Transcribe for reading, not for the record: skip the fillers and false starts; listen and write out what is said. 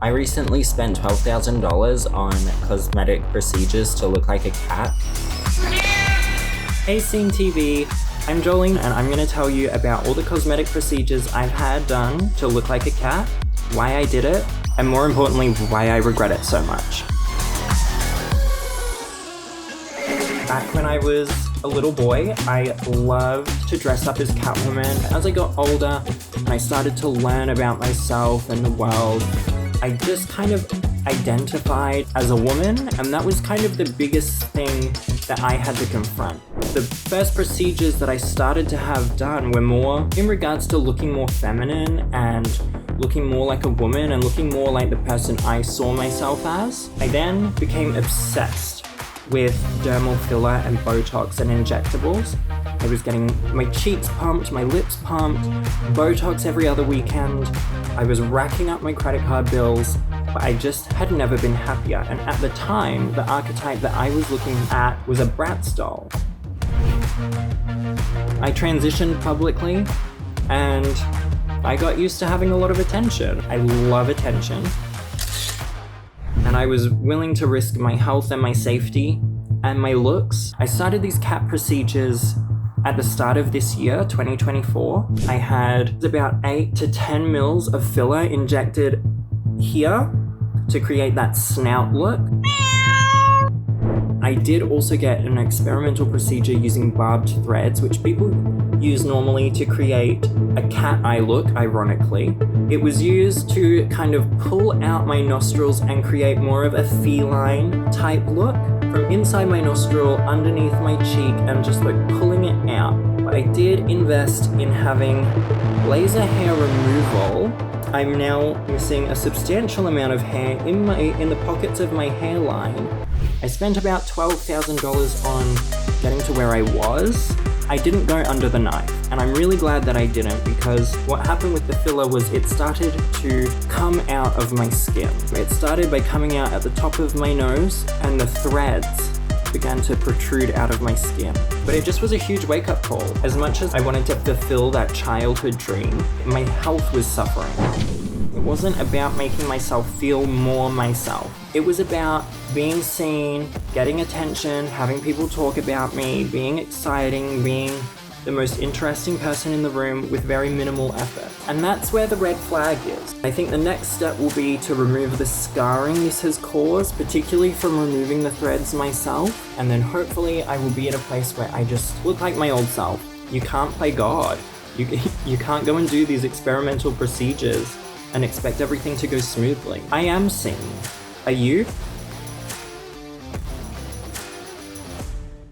I recently spent $12,000 on cosmetic procedures to look like a cat. Hey Seentv, I'm Jolene and I'm going to tell you about all the cosmetic procedures I've had done to look like a cat, why I did it, and more importantly, why I regret it so much. Back when I was a little boy, I loved to dress up as Catwoman. As I got older and I started to learn about myself and the world, I just kind of identified as a woman, and that was kind of the biggest thing that I had to confront. The first procedures that I started to have done were more in regards to looking more feminine and looking more like a woman and looking more like the person I saw myself as. I then became obsessed with dermal filler and Botox and injectables. I was getting my cheeks pumped, my lips pumped, Botox every other weekend. I was racking up my credit card bills, but I just had never been happier. And at the time, the archetype that I was looking at was a Bratz doll. I transitioned publicly, and I got used to having a lot of attention. I love attention. And I was willing to risk my health and my safety and my looks. I started these cat procedures at the start of this year, 2024. I had about 8 to 10 mils of filler injected here to create that snout look. I did also get an experimental procedure using barbed threads, which people use normally to create a cat eye look, ironically. It was used to kind of pull out my nostrils and create more of a feline type look from inside my nostril, underneath my cheek, and just like pulling it out. But I did invest in having laser hair removal. I'm now missing a substantial amount of hair in the pockets of my hairline. I spent about $12,000 on getting to where I was. I didn't go under the knife, and I'm really glad that I didn't, because what happened with the filler was it started to come out of my skin. It started by coming out at the top of my nose, and the threads began to protrude out of my skin. But it just was a huge wake-up call. As much as I wanted to fulfill that childhood dream, my health was suffering. It wasn't about making myself feel more myself. It was about being seen, getting attention, having people talk about me, being exciting, being the most interesting person in the room with very minimal effort. And that's where the red flag is. I think the next step will be to remove the scarring this has caused, particularly from removing the threads myself. And then hopefully I will be at a place where I just look like my old self. You can't play God. You can't go and do these experimental procedures and expect everything to go smoothly. I am seen. Are you?